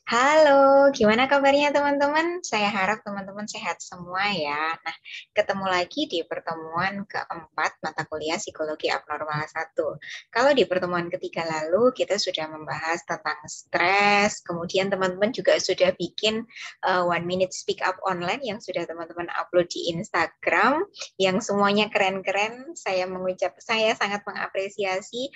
Halo, gimana kabarnya teman-teman? Saya harap teman-teman sehat semua ya. Nah, ketemu lagi di pertemuan keempat mata kuliah Psikologi Abnormal 1. Kalau di pertemuan ketiga lalu kita sudah membahas tentang stres, kemudian teman-teman juga sudah bikin One Minute Speak Up online yang sudah teman-teman upload di Instagram, yang semuanya keren-keren. Saya sangat mengapresiasi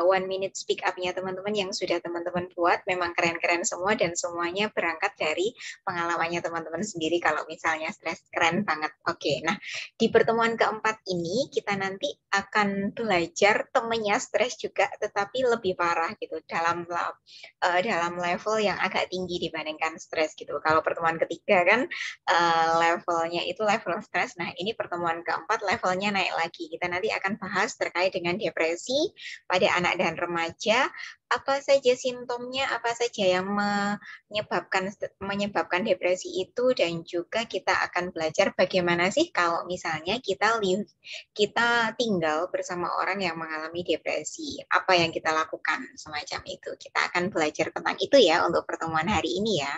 One Minute Speak Up-nya teman-teman yang sudah teman-teman buat memang keren-keren semua dan semuanya berangkat dari pengalamannya teman-teman sendiri kalau misalnya stres keren banget. Oke, nah di pertemuan keempat ini kita nanti akan belajar temennya stres juga tetapi lebih parah gitu dalam level yang agak tinggi dibandingkan stres gitu. Kalau pertemuan ketiga kan levelnya itu level stres. Nah, ini pertemuan keempat levelnya naik lagi. Kita nanti akan bahas terkait dengan depresi pada anak dan remaja, apa saja simptomnya, apa saja yang menyebabkan depresi itu, dan juga kita akan belajar bagaimana sih kalau misalnya kita tinggal bersama orang yang mengalami depresi, apa yang kita lakukan semacam itu. Kita akan belajar tentang itu ya untuk pertemuan hari ini ya.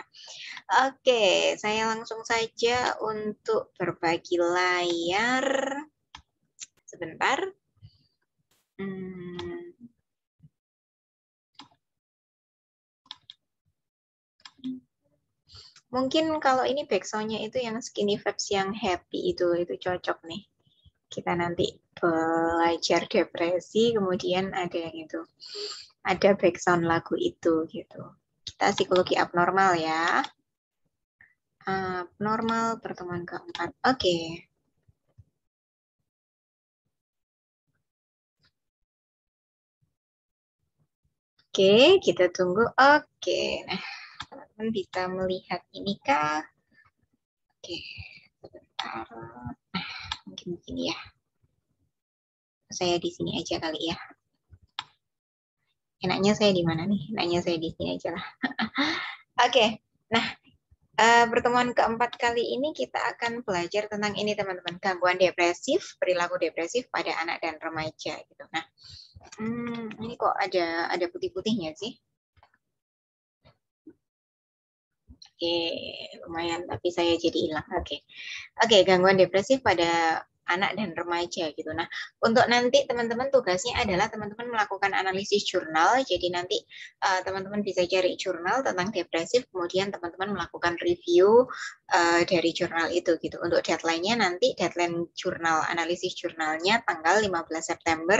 Oke, saya langsung saja untuk berbagi layar sebentar. Hmm. Mungkin kalau ini backsoundnya itu yang Skinny Vibes yang happy itu cocok nih. Kita nanti belajar depresi, kemudian ada yang itu, ada backsound lagu itu gitu. Kita psikologi abnormal ya. Abnormal pertemuan keempat. Oke. Oke, kita tunggu. Oke, nah teman-teman bisa melihat ini kah? Oke, sebentar. Nah, mungkin begini ya. Saya di sini aja kali ya. Enaknya saya di mana nih? Enaknya saya di sini aja lah. Oke, nah pertemuan keempat kali ini kita akan belajar tentang ini teman-teman, gangguan depresif, perilaku depresif pada anak dan remaja gitu. Nah, ini kok ada putih-putihnya sih? Oke, lumayan, tapi saya jadi hilang. Oke, gangguan depresif pada anak dan remaja gitu. Nah, untuk nanti teman-teman tugasnya adalah teman-teman melakukan analisis jurnal. Jadi nanti teman-teman bisa cari jurnal tentang depresif, kemudian teman-teman melakukan review dari jurnal itu gitu. Untuk deadline-nya nanti deadline jurnal analisis jurnalnya tanggal 15 September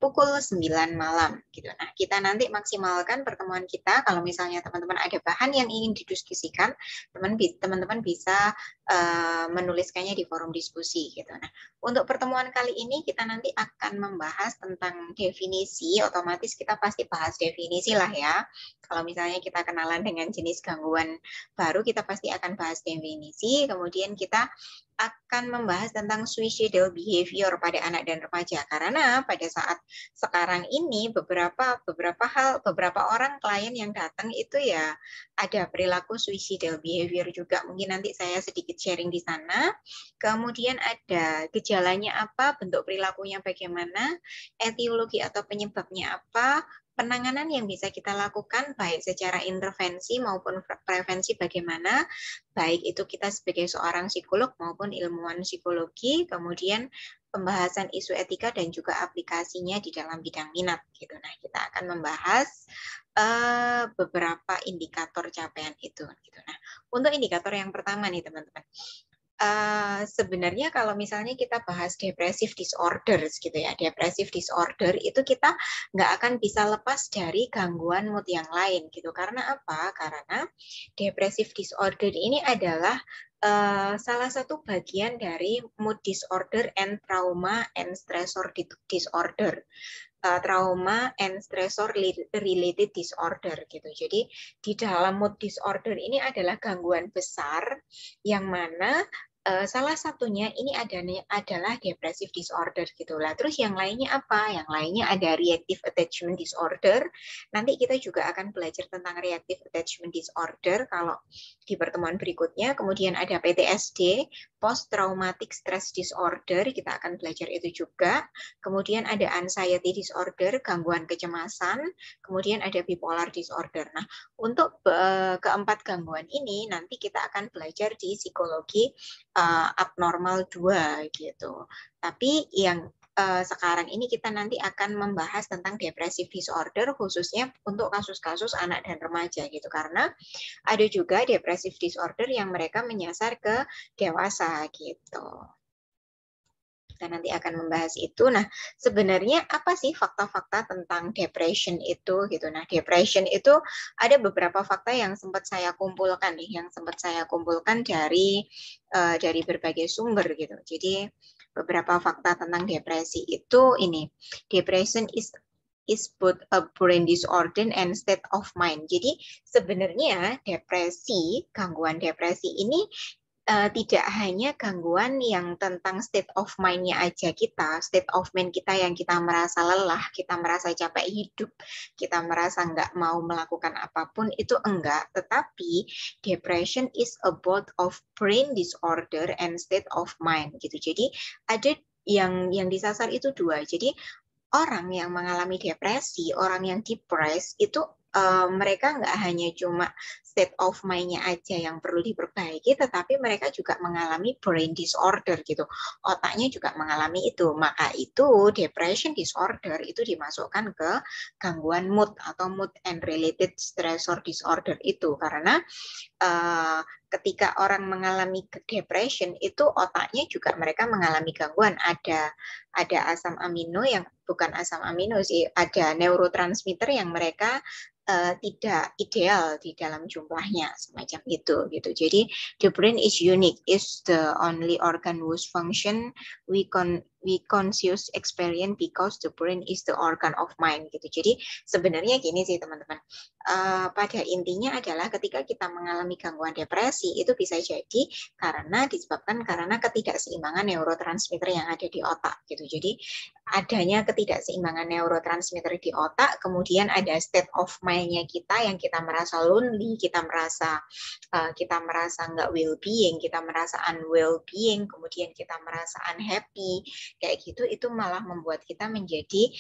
pukul 9 malam gitu. Nah, kita nanti maksimalkan pertemuan kita kalau misalnya teman-teman ada bahan yang ingin didiskusikan, teman-teman bisa menuliskannya di forum diskusi gitu. Nah, untuk pertemuan kali ini kita nanti akan membahas tentang definisi, otomatis kita pasti bahas definisi lah ya. Kalau misalnya kita kenalan dengan jenis gangguan baru, kita pasti akan bahas definisi, kemudian kita akan membahas tentang suicidal behavior pada anak dan remaja, karena pada saat sekarang ini beberapa orang klien yang datang itu ya ada perilaku suicidal behavior juga. Mungkin nanti saya sedikit sharing di sana. Kemudian ada gejalanya apa, bentuk perilakunya bagaimana, etiologi atau penyebabnya apa, penanganan yang bisa kita lakukan baik secara intervensi maupun prevensi bagaimana, baik itu kita sebagai seorang psikolog maupun ilmuwan psikologi, kemudian pembahasan isu etika dan juga aplikasinya di dalam bidang minat gitu. Nah, kita akan membahas beberapa indikator capaian itu gitu. Nah, untuk indikator yang pertama nih teman-teman, sebenarnya kalau misalnya kita bahas depressive disorders gitu ya, depressive disorder itu kita nggak akan bisa lepas dari gangguan mood yang lain gitu. Karena apa? Karena depressive disorder ini adalah salah satu bagian dari mood disorder and trauma and stressor disorder. Trauma and stressor related disorder gitu. Jadi di dalam mood disorder ini adalah gangguan besar yang mana Salah satunya ini adalah depressive disorder gitulah. Terus yang lainnya apa? Yang lainnya ada reactive attachment disorder. Nanti kita juga akan belajar tentang reactive attachment disorder kalau di pertemuan berikutnya. Kemudian ada PTSD, post traumatic stress disorder, kita akan belajar itu juga. Kemudian ada anxiety disorder, gangguan kecemasan. Kemudian ada bipolar disorder. Nah, untuk keempat gangguan ini nanti kita akan belajar di psikologi abnormal 2 gitu. Tapi yang sekarang ini kita nanti akan membahas tentang depressive disorder khususnya untuk kasus-kasus anak dan remaja gitu, karena ada juga depressive disorder yang mereka menyasar ke dewasa gitu. Kita nanti akan membahas itu. Nah, sebenarnya apa sih fakta-fakta tentang depression itu gitu. Nah, depression itu ada beberapa fakta yang sempat saya kumpulkan nih, yang sempat saya kumpulkan dari berbagai sumber gitu. Jadi beberapa fakta tentang depresi itu ini. Depression is both a brain disorder and state of mind. Jadi sebenarnya depresi, gangguan depresi ini tidak hanya gangguan yang tentang state of mind-nya aja kita, state of mind kita yang kita merasa lelah, kita merasa capek hidup, kita merasa nggak mau melakukan apapun, itu enggak. Tetapi depression is about of brain disorder and state of mind gitu. Jadi ada yang disasar itu dua. Jadi orang yang mengalami depresi, orang yang depres itu mereka nggak hanya cuma state of mind-nya aja yang perlu diperbaiki, tetapi mereka juga mengalami brain disorder gitu. Otaknya juga mengalami itu. Maka itu depression disorder itu dimasukkan ke gangguan mood atau mood and related stressor disorder itu. Karena ketika orang mengalami depression itu otaknya juga mereka mengalami gangguan. Ada asam amino yang bukan asam amino sih, ada neurotransmitter yang mereka tidak ideal di dalam jumlahnya semacam itu gitu. Jadi the brain is unique, is the only organ whose function we conscious experience because the brain is the organ of mind gitu. Jadi sebenarnya gini sih teman-teman, pada intinya adalah ketika kita mengalami gangguan depresi itu bisa jadi disebabkan karena ketidakseimbangan neurotransmitter yang ada di otak gitu. Jadi adanya ketidakseimbangan neurotransmitter di otak, kemudian ada state of mind-nya kita yang kita merasa lonely, kita merasa nggak well-being, kita merasa unwell-being, kemudian kita merasa unhappy, kayak gitu, itu malah membuat kita menjadi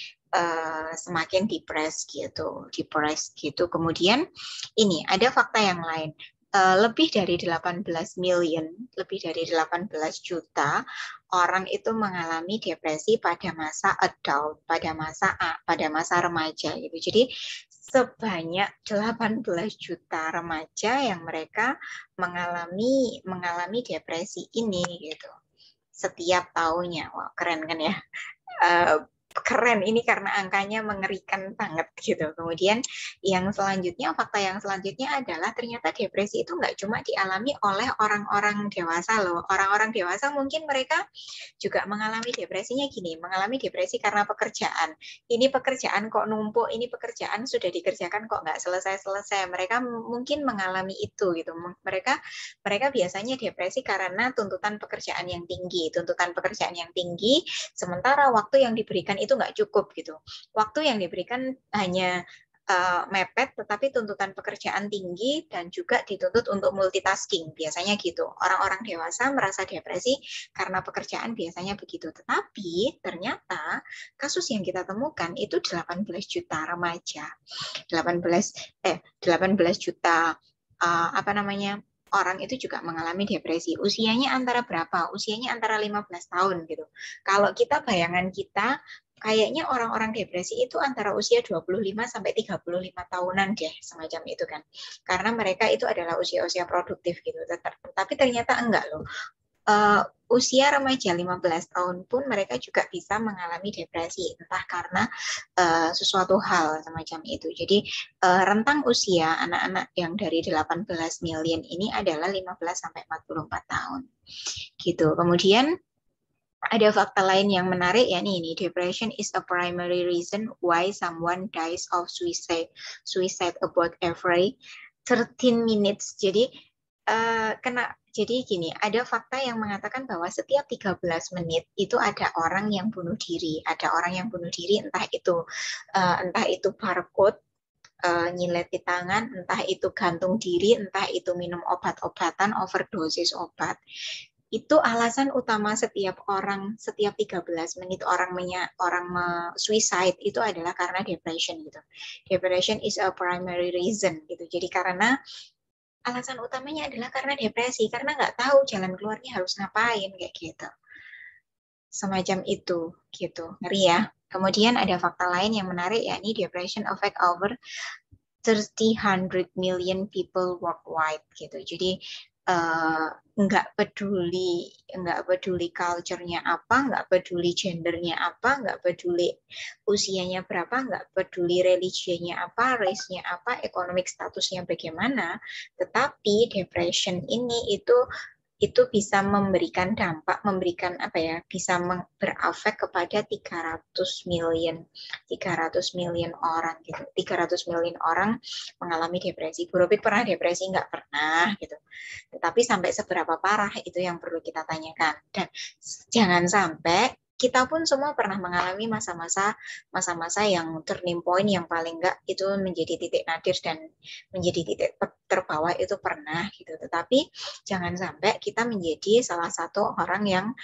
semakin depressed gitu. Kemudian ini ada fakta yang lain. Lebih dari 18 million, lebih dari 18 juta orang itu mengalami depresi pada masa adult, pada masa remaja gitu. Jadi sebanyak 18 juta remaja yang mereka mengalami depresi ini gitu. Setiap tahunnya. Wah, keren kan ya? Keren ini karena angkanya mengerikan banget gitu. Kemudian fakta yang selanjutnya adalah ternyata depresi itu nggak cuma dialami oleh orang-orang dewasa loh. Orang-orang dewasa mungkin mereka juga mengalami depresinya gini, mengalami depresi karena pekerjaan. Ini pekerjaan kok numpuk, ini pekerjaan sudah dikerjakan kok nggak selesai-selesai. Mereka mungkin mengalami itu gitu. Mereka biasanya depresi karena tuntutan pekerjaan yang tinggi, sementara waktu yang diberikan itu nggak cukup gitu. Waktu yang diberikan hanya mepet, tetapi tuntutan pekerjaan tinggi dan juga dituntut untuk multitasking. Biasanya gitu. Orang-orang dewasa merasa depresi karena pekerjaan biasanya begitu. Tetapi ternyata kasus yang kita temukan itu 18 juta remaja. 18 juta orang itu juga mengalami depresi. Usianya antara berapa? Usianya antara 15 tahun gitu. Kalau kita bayangan kita kayaknya orang-orang depresi itu antara usia 25 sampai 35 tahunan deh, semacam itu kan. Karena mereka itu adalah usia-usia produktif gitu. Tapi ternyata enggak loh. Usia remaja 15 tahun pun mereka juga bisa mengalami depresi, entah karena sesuatu hal semacam itu. Jadi rentang usia anak-anak yang dari 18 million ini adalah 15 sampai 44 tahun. Gitu. Kemudian ada fakta lain yang menarik ya nih, depression is a primary reason why someone dies of suicide about every 13 minutes. Jadi Jadi gini, ada fakta yang mengatakan bahwa setiap 13 menit itu ada orang yang bunuh diri. Ada orang yang bunuh diri, entah itu barcode, nyilet di tangan, entah itu gantung diri, entah itu minum obat-obatan, overdosis obat. Itu alasan utama setiap 13 menit orang suicide itu adalah karena depression gitu. Depression is a primary reason gitu. Jadi karena alasan utamanya adalah karena depresi, karena nggak tahu jalan keluarnya harus ngapain kayak gitu. Semacam itu, gitu. Ngeri ya. Kemudian ada fakta lain yang menarik, yakni depression affect over 300 million people worldwide gitu. Jadi nggak peduli culture-nya apa, nggak peduli gendernya apa, nggak peduli usianya berapa, nggak peduli religinya apa, race-nya apa, economic statusnya bagaimana, tetapi depression ini itu bisa memberikan dampak, bisa berefek kepada 300 million orang gitu. 300 million orang mengalami depresi. Bu Robi pernah depresi? Nggak pernah gitu. Tetapi sampai seberapa parah itu yang perlu kita tanyakan. Dan jangan sampai kita pun semua pernah mengalami masa-masa yang turning point yang paling enggak itu menjadi titik nadir dan menjadi titik terbawah itu pernah gitu. Tetapi jangan sampai kita menjadi salah satu orang yang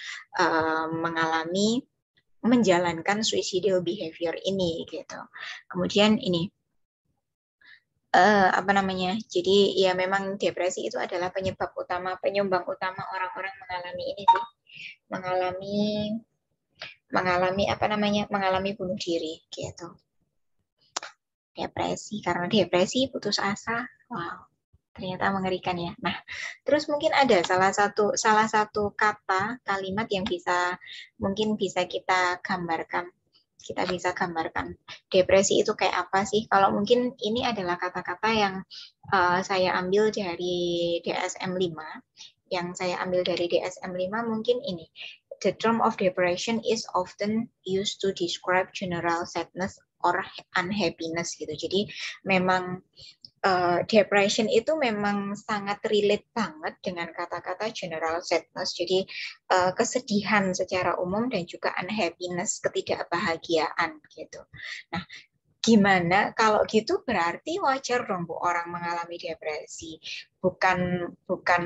menjalankan suicidal behavior ini gitu. Kemudian ini jadi ya memang depresi itu adalah penyumbang utama orang-orang mengalami ini sih, mengalami bunuh diri gitu. Karena depresi putus asa. Wow, ternyata mengerikan ya. Nah, terus mungkin ada salah satu kalimat yang mungkin bisa kita gambarkan. Kita bisa gambarkan depresi itu kayak apa sih? Kalau mungkin ini adalah kata-kata yang saya ambil dari DSM-5. Yang saya ambil dari DSM-5 mungkin ini. The term of depression is often used to describe general sadness or unhappiness gitu. Jadi memang depression itu memang sangat relate banget dengan kata-kata general sadness. Jadi kesedihan secara umum dan juga unhappiness, ketidakbahagiaan gitu. Nah, gimana kalau gitu berarti wajar dong Bu orang mengalami depresi. Bukan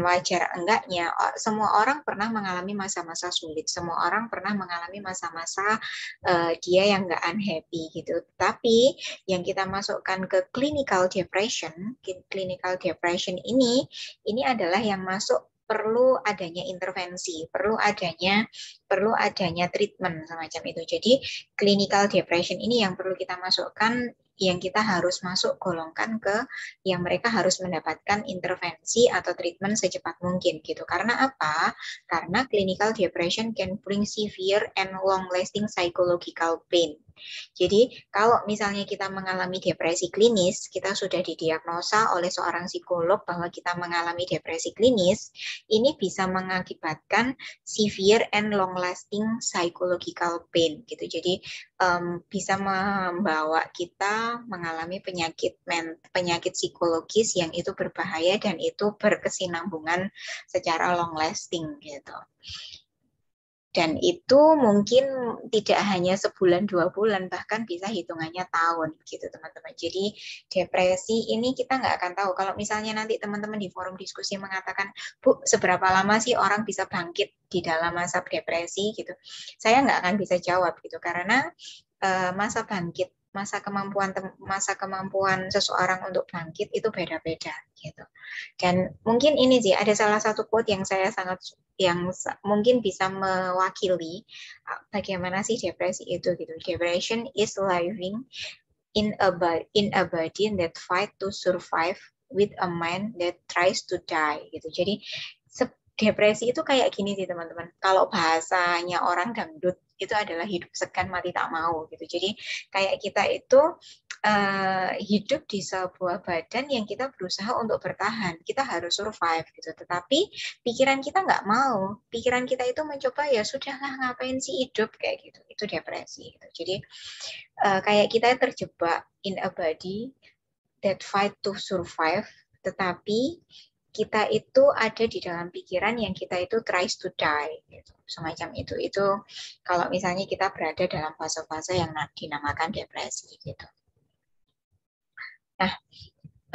wajar enggaknya. Semua orang pernah mengalami masa-masa sulit. Semua orang pernah mengalami masa-masa dia yang enggak unhappy gitu. Tapi yang kita masukkan ke clinical depression ini adalah yang masuk perlu adanya intervensi, perlu adanya treatment semacam itu. Jadi clinical depression ini yang perlu kita masukkan, yang kita harus golongkan ke yang mereka harus mendapatkan intervensi atau treatment secepat mungkin gitu. Karena apa? Karena clinical depression can bring severe and long-lasting psychological pain. Jadi kalau misalnya kita mengalami depresi klinis, kita sudah didiagnosa oleh seorang psikolog bahwa kita mengalami depresi klinis, ini bisa mengakibatkan severe and long-lasting psychological pain gitu. Jadi bisa membawa kita mengalami penyakit psikologis yang itu berbahaya dan itu berkesinambungan secara long-lasting gitu. Dan itu mungkin tidak hanya sebulan 2 bulan, bahkan bisa hitungannya tahun gitu teman-teman. Jadi depresi ini kita nggak akan tahu. Kalau misalnya nanti teman-teman di forum diskusi mengatakan, Bu, seberapa lama sih orang bisa bangkit di dalam masa depresi gitu? Saya nggak akan bisa jawab gitu, karena masa kemampuan seseorang untuk bangkit itu beda-beda gitu. Dan mungkin ini sih ada salah satu quote yang mungkin bisa mewakili bagaimana sih depresi itu gitu. Depression is living in a body that fight to survive with a mind that tries to die gitu. Jadi depresi itu kayak gini sih teman-teman. Kalau bahasanya orang dangdut itu adalah hidup segan mati tak mau gitu. Jadi kayak kita itu hidup di sebuah badan yang kita berusaha untuk bertahan. Kita harus survive gitu. Tetapi pikiran kita nggak mau. Pikiran kita itu mencoba ya sudahlah ngapain sih hidup kayak gitu. Itu depresi gitu. Jadi kayak kita terjebak in a body that fight to survive, tetapi kita itu ada di dalam pikiran yang kita itu tries to die, gitu. Semacam itu. Itu kalau misalnya kita berada dalam fase-fase yang dinamakan depresi, gitu. Nah,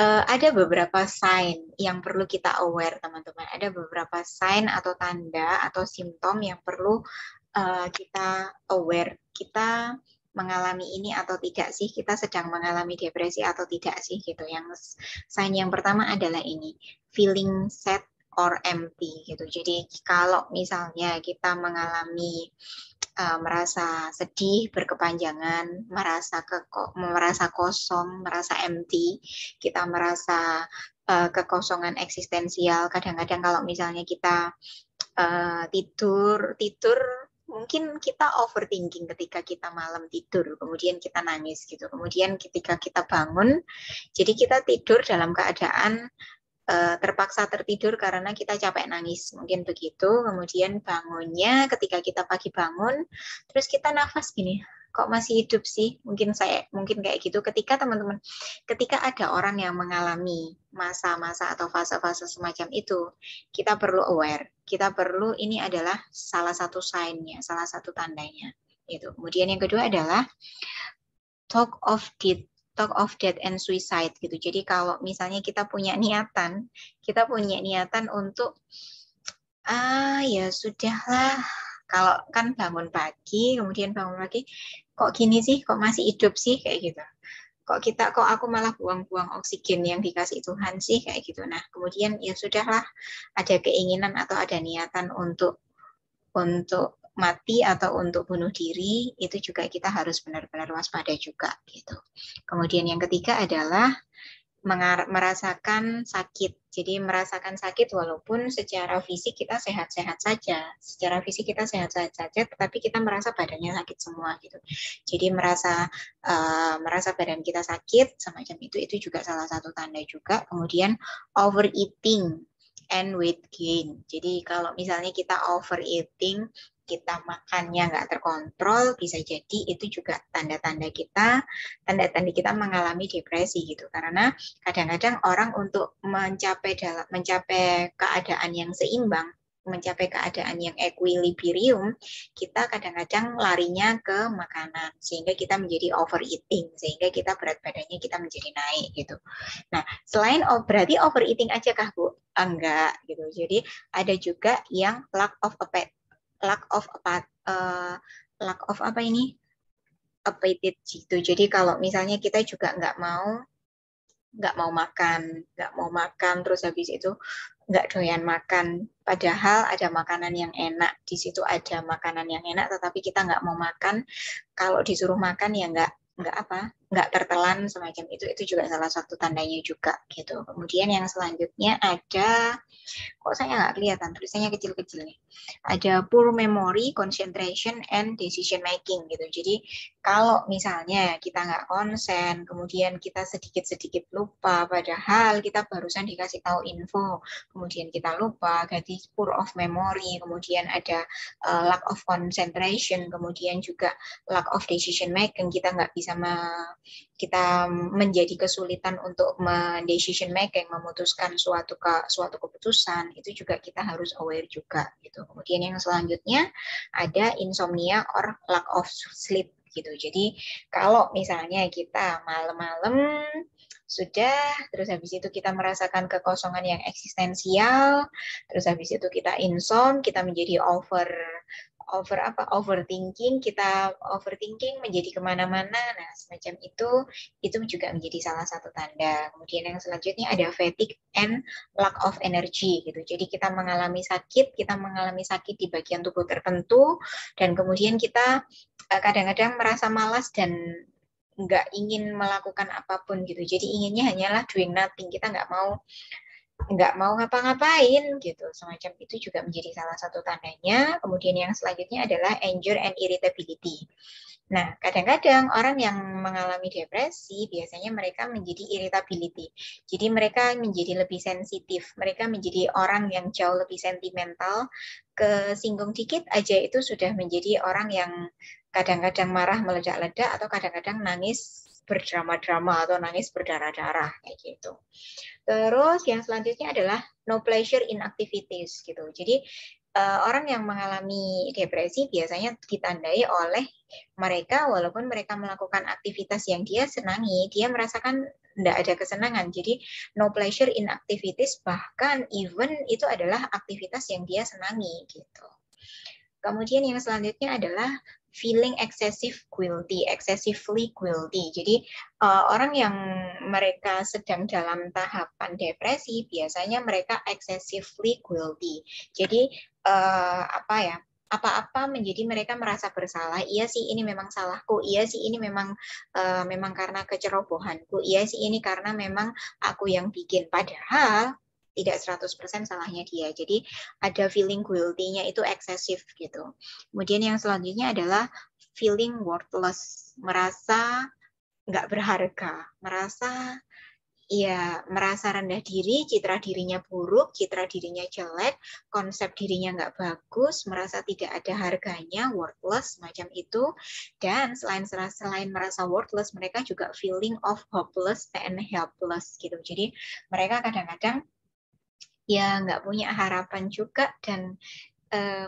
ada beberapa sign yang perlu kita aware, teman-teman. Ada beberapa sign atau tanda atau simptom yang perlu kita aware. Kita mengalami ini atau tidak sih, kita sedang mengalami depresi atau tidak sih, gitu. Yang sign yang pertama adalah ini, feeling sad or empty, gitu. Jadi kalau misalnya kita mengalami merasa sedih berkepanjangan, merasa kosong, merasa empty, kita merasa kekosongan eksistensial. Kadang-kadang kalau misalnya kita tidur mungkin kita overthinking ketika kita malam tidur, kemudian kita nangis gitu. Kemudian ketika kita bangun, jadi kita tidur dalam keadaan terpaksa tertidur karena kita capek nangis, mungkin begitu. Kemudian bangunnya ketika kita pagi bangun, terus kita nafas gini, kok masih hidup sih? Mungkin kayak gitu. Ketika ada orang yang mengalami masa-masa atau fase-fase semacam itu, kita perlu aware. Kita perlu, ini adalah salah satu sign-nya, salah satu tandanya. Gitu. Kemudian yang kedua adalah talk of death and suicide, gitu. Jadi kalau misalnya kita punya niatan untuk ya sudahlah, kalau kan bangun pagi kok gini sih, kok masih hidup sih, kayak gitu. Kok aku malah buang-buang oksigen yang dikasih Tuhan sih, kayak gitu. Nah, kemudian ya sudahlah, ada keinginan atau ada niatan untuk mati atau untuk bunuh diri, itu juga kita harus benar-benar waspada juga, gitu. Kemudian yang ketiga adalah merasakan sakit. Jadi merasakan sakit walaupun secara fisik kita sehat-sehat saja. Secara fisik kita sehat-sehat saja, tetapi kita merasa badannya sakit semua, gitu. Jadi merasa badan kita sakit semacam itu juga salah satu tanda juga. Kemudian overeating and weight gain. Jadi kalau misalnya kita overeating, kita makannya nggak terkontrol, bisa jadi itu juga tanda-tanda kita mengalami depresi, gitu. Karena kadang-kadang orang untuk mencapai keadaan yang seimbang, mencapai keadaan yang equilibrium, kita kadang-kadang larinya ke makanan, sehingga kita menjadi overeating, sehingga kita berat badannya kita menjadi naik, gitu. Nah, selain berarti overeating aja kah, Bu? Enggak, gitu. Jadi ada juga yang lack of appetite, gitu. Jadi kalau misalnya kita juga nggak mau makan, terus habis itu nggak doyan makan, padahal ada makanan yang enak di situ, ada makanan yang enak, tetapi kita nggak mau makan. Kalau disuruh makan ya nggak tertelan, semacam itu juga salah satu tandanya juga, gitu. Kemudian yang selanjutnya ada, kok saya nggak kelihatan, tulisannya kecil-kecil nih. Ada poor memory, concentration, and decision making, gitu. Jadi kalau misalnya kita nggak konsen, kemudian kita sedikit-sedikit lupa, padahal kita barusan dikasih tahu info, kemudian kita lupa, jadi poor of memory, kemudian ada lack of concentration, kemudian juga lack of decision making, kita menjadi kesulitan untuk decision making, memutuskan suatu keputusan, itu juga kita harus aware juga, gitu. Kemudian yang selanjutnya ada insomnia or lack of sleep, gitu. Jadi kalau misalnya kita malam-malam sudah, terus habis itu kita merasakan kekosongan yang eksistensial, terus habis itu kita kita menjadi overthinking menjadi kemana-mana. Nah, semacam itu juga menjadi salah satu tanda. Kemudian yang selanjutnya ada fatigue and lack of energy, gitu. Jadi kita mengalami sakit di bagian tubuh tertentu, dan kemudian kita kadang-kadang merasa malas dan nggak ingin melakukan apapun, gitu. Jadi inginnya hanyalah doing nothing, kita nggak mau ngapa-ngapain, gitu. Semacam itu juga menjadi salah satu tandanya. Kemudian yang selanjutnya adalah anger and irritability. Nah, kadang-kadang orang yang mengalami depresi biasanya mereka menjadi irritability. Jadi mereka menjadi lebih sensitif, mereka menjadi orang yang jauh lebih sentimental, kesinggung dikit aja itu sudah menjadi orang yang kadang-kadang marah meledak-ledak, atau kadang-kadang nangis berdrama-drama atau nangis berdarah-darah kayak gitu. Terus yang selanjutnya adalah no pleasure in activities gitu. Jadi orang yang mengalami depresi biasanya ditandai oleh mereka walaupun mereka melakukan aktivitas yang dia senangi, dia merasakan tidak ada kesenangan. Jadi no pleasure in activities, bahkan even itu adalah aktivitas yang dia senangi gitu. Kemudian yang selanjutnya adalah feeling excessively guilty. Jadi orang yang mereka sedang dalam tahapan depresi biasanya mereka excessively guilty. Jadi apa ya? Apa-apa menjadi mereka merasa bersalah. Iya sih ini memang salahku. Iya sih ini memang memang karena kecerobohanku. Iya sih ini karena memang aku yang bikin. Padahal tidak 100% salahnya dia. Jadi ada feeling guilty-nya itu eksesif gitu. Kemudian yang selanjutnya adalah feeling worthless, merasa nggak berharga, merasa rendah diri, citra dirinya buruk, citra dirinya jelek, konsep dirinya nggak bagus, merasa tidak ada harganya, worthless, macam itu. Dan selain merasa worthless, mereka juga feeling of hopeless and helpless gitu. Jadi mereka kadang-kadang ya nggak punya harapan juga dan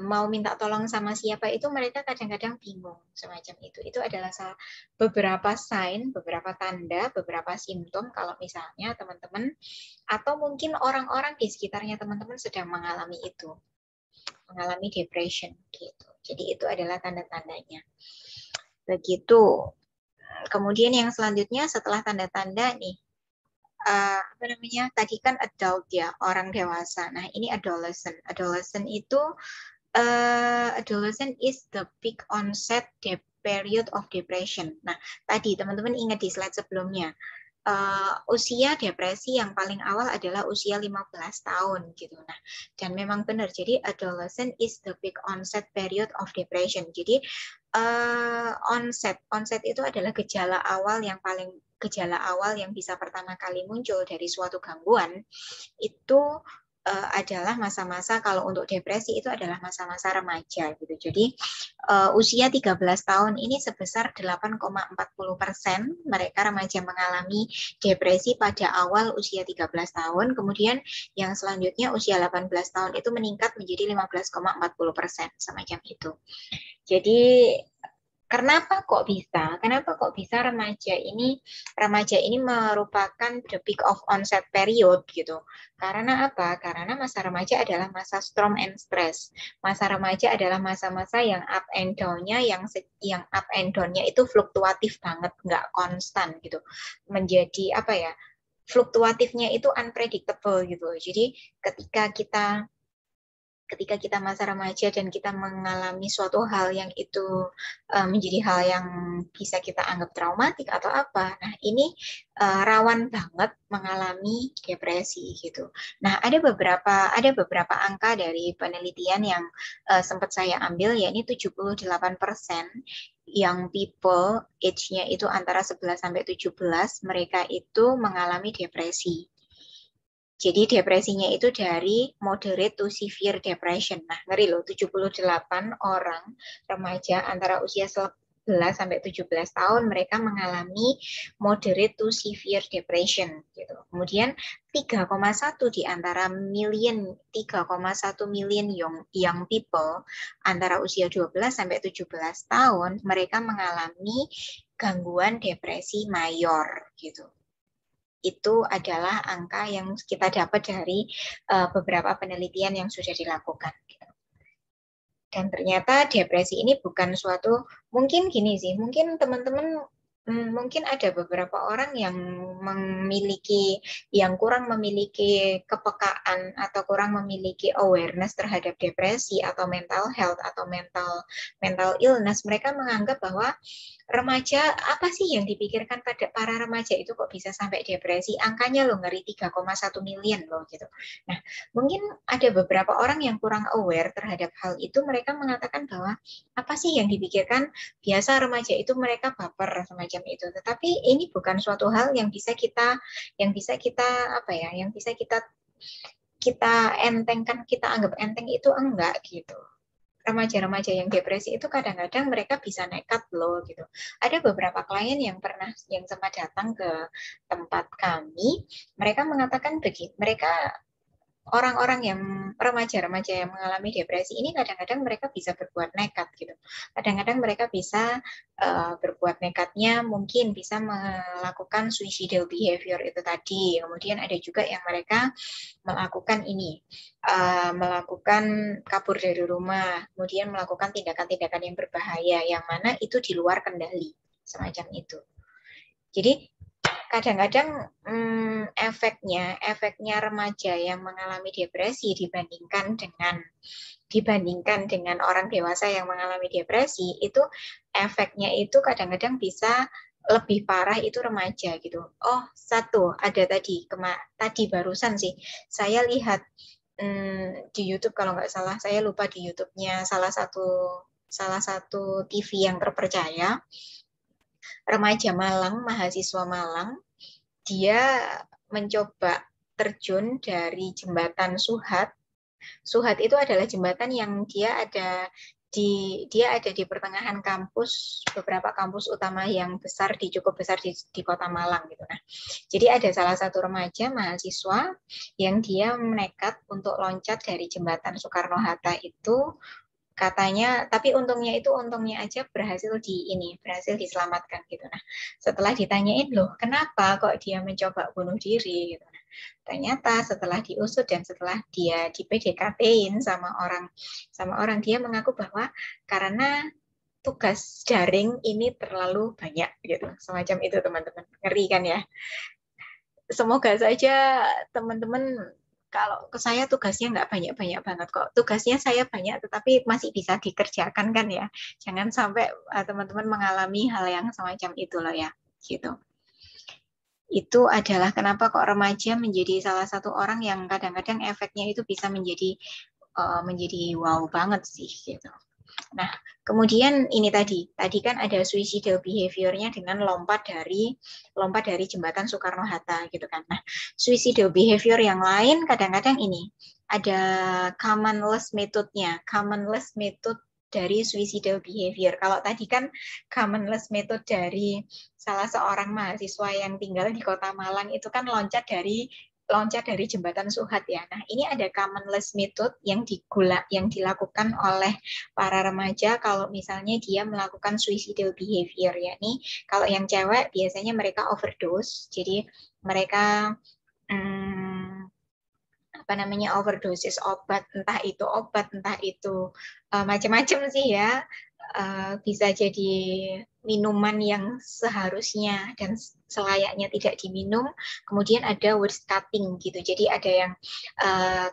mau minta tolong sama siapa itu mereka kadang-kadang bingung semacam itu. Itu adalah beberapa sign, beberapa tanda, beberapa simptom kalau misalnya teman-teman atau mungkin orang-orang di sekitarnya teman-teman sedang mengalami itu, mengalami depression gitu. Jadi itu adalah tanda-tandanya. Begitu. Kemudian yang selanjutnya setelah tanda-tanda nih, apa namanya? Tadi kan adult ya, orang dewasa. Nah, ini adolescent. Adolescent itu adolescent is the peak onset period of depression. Nah, tadi teman-teman ingat di slide sebelumnya, usia depresi yang paling awal adalah usia 15 tahun gitu. Nah, dan memang benar. Jadi adolescent is the peak onset period of depression. Jadi onset itu adalah gejala awal yang bisa pertama kali muncul dari suatu gangguan itu adalah masa-masa kalau untuk depresi itu adalah masa-masa remaja gitu. Jadi usia 13 tahun ini sebesar 8,40% mereka remaja mengalami depresi pada awal usia 13 tahun. Kemudian yang selanjutnya usia 18 tahun itu meningkat menjadi 15,40% semacam itu. Jadi Kenapa kok bisa remaja ini merupakan the peak of onset period gitu? Karena apa? Karena masa remaja adalah masa storm and stress. Masa remaja adalah masa-masa yang up and down-nya yang up and down-nya itu fluktuatif banget, nggak konstan gitu. Menjadi apa ya? Fluktuatifnya itu unpredictable gitu. Jadi ketika kita masa remaja dan kita mengalami suatu hal yang itu menjadi hal yang bisa kita anggap traumatik atau apa, nah ini rawan banget mengalami depresi gitu. Nah ada beberapa angka dari penelitian yang sempat saya ambil, yakni 78% yang people age-nya itu antara 11 sampai 17 mereka itu mengalami depresi. Jadi depresinya itu dari moderate to severe depression. Nah, ngeri loh, 78 orang remaja antara usia 11 sampai 17 tahun mereka mengalami moderate to severe depression gitu. Kemudian 3,1 di antara 3,1 million young people antara usia 12 sampai 17 tahun mereka mengalami gangguan depresi mayor gitu. Itu adalah angka yang kita dapat dari beberapa penelitian yang sudah dilakukan. Dan ternyata depresi ini bukan suatu, mungkin gini sih, mungkin teman-teman mungkin ada beberapa orang yang kurang memiliki kepekaan atau kurang memiliki awareness terhadap depresi atau mental health atau mental illness. Mereka menganggap bahwa remaja, apa sih yang dipikirkan pada para remaja itu kok bisa sampai depresi? Angkanya loh ngeri 3,1 million loh gitu. Nah, mungkin ada beberapa orang yang kurang aware terhadap hal itu, mereka mengatakan bahwa apa sih yang dipikirkan? Biasa remaja itu mereka baper semacam itu. Tetapi ini bukan suatu hal yang bisa kita entengkan, kita anggap enteng, itu enggak gitu. remaja-remaja yang depresi itu kadang-kadang mereka bisa nekat loh gitu. Ada beberapa klien yang sempat datang ke tempat kami, mereka mengatakan begitu, mereka orang-orang yang remaja-remaja yang mengalami depresi ini kadang-kadang mereka bisa berbuat nekat gitu. Kadang-kadang mereka bisa berbuat nekatnya mungkin bisa melakukan suicidal behavior itu tadi. Kemudian ada juga yang mereka melakukan ini, melakukan kabur dari rumah, kemudian melakukan tindakan-tindakan yang berbahaya, yang mana itu di luar kendali, semacam itu. Jadi kadang-kadang efeknya remaja yang mengalami depresi dibandingkan dengan orang dewasa yang mengalami depresi itu efeknya itu kadang-kadang bisa lebih parah itu remaja gitu. Oh, satu ada tadi barusan sih saya lihat di YouTube kalau nggak salah, saya lupa di YouTube-nya salah satu TV yang terpercaya, remaja Malang, mahasiswa Malang, dia mencoba terjun dari jembatan Suhat. Suhat itu adalah jembatan yang dia ada di pertengahan kampus, beberapa kampus utama yang cukup besar di Kota Malang gitu. Nah, jadi ada salah satu remaja mahasiswa yang dia nekat untuk loncat dari jembatan Soekarno Hatta itu, katanya, tapi untungnya aja berhasil diselamatkan gitu. Nah, setelah ditanyain loh, kenapa kok dia mencoba bunuh diri gitu. Nah, ternyata setelah diusut dan setelah dia di PDKT-in sama orang dia mengaku bahwa karena tugas daring ini terlalu banyak gitu. Semacam itu teman-teman. Ngeri kan ya? Semoga saja teman-teman, kalau ke saya tugasnya nggak banyak-banyak banget kok. Tugasnya saya banyak, tetapi masih bisa dikerjakan kan ya. Jangan sampai teman-teman mengalami hal yang semacam itu loh ya. Gitu. Itu adalah kenapa kok remaja menjadi salah satu orang yang kadang-kadang efeknya itu bisa menjadi wow banget sih gitu. Nah, kemudian ini tadi kan ada suicidal behavior-nya dengan lompat dari jembatan Soekarno Hatta gitu kan. Nah, suicidal behavior yang lain kadang-kadang ini ada commonless method-nya. Commonless method dari suicidal behavior. Kalau tadi kan commonless method dari salah seorang mahasiswa yang tinggal di Kota Malang itu kan loncat dari jembatan Suhat ya. Nah, ini ada commonless method yang dilakukan oleh para remaja kalau misalnya dia melakukan suicidal behavior, ya nih. Kalau yang cewek biasanya mereka overdose, jadi mereka overdosis obat entah itu macam-macam sih ya. Bisa jadi minuman yang seharusnya dan selayaknya tidak diminum. Kemudian ada waste cutting gitu. Jadi ada yang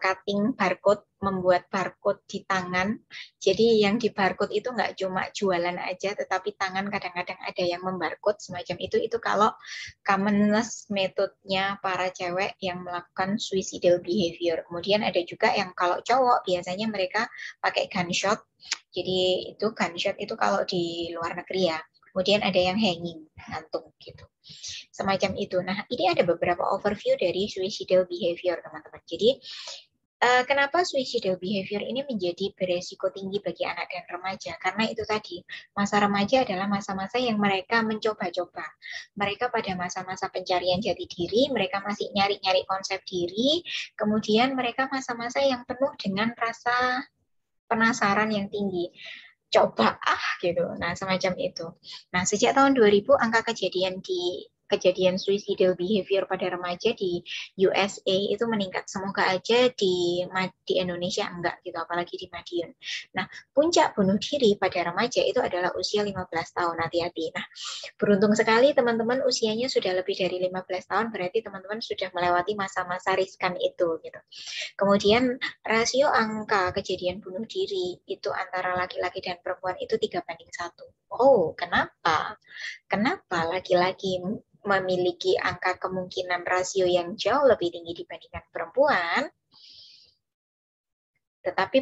cutting barcode, membuat barcode di tangan. Jadi yang di barcode itu nggak cuma jualan aja, tetapi tangan kadang-kadang ada yang membarcode semacam itu. Itu kalau commonest metodenya para cewek yang melakukan suicidal behavior. Kemudian ada juga yang kalau cowok biasanya mereka pakai gunshot. Jadi itu gunshot itu kalau di luar negeri ya. Kemudian ada yang hanging, gantung gitu. Semacam itu. Nah, ini ada beberapa overview dari suicidal behavior, teman-teman. Jadi, kenapa suicidal behavior ini menjadi beresiko tinggi bagi anak dan remaja? Karena itu tadi, masa remaja adalah masa-masa yang mereka mencoba-coba. Mereka pada masa-masa pencarian jati diri, mereka masih nyari-nyari konsep diri, kemudian mereka masa-masa yang penuh dengan rasa penasaran yang tinggi. Coba gitu. Nah, semacam itu. Nah, sejak tahun 2000 angka kejadian suicidal behavior pada remaja di USA itu meningkat. Semoga aja di Indonesia enggak gitu, apalagi di Madiun. Nah, puncak bunuh diri pada remaja itu adalah usia 15 tahun. Hati-hati. Nah, beruntung sekali teman-teman usianya sudah lebih dari 15 tahun, berarti teman-teman sudah melewati masa-masa riskan itu gitu. Kemudian rasio angka kejadian bunuh diri itu antara laki-laki dan perempuan itu 3:1. Oh, kenapa? Kenapa laki-laki memiliki angka kemungkinan rasio yang jauh lebih tinggi dibandingkan perempuan? Tetapi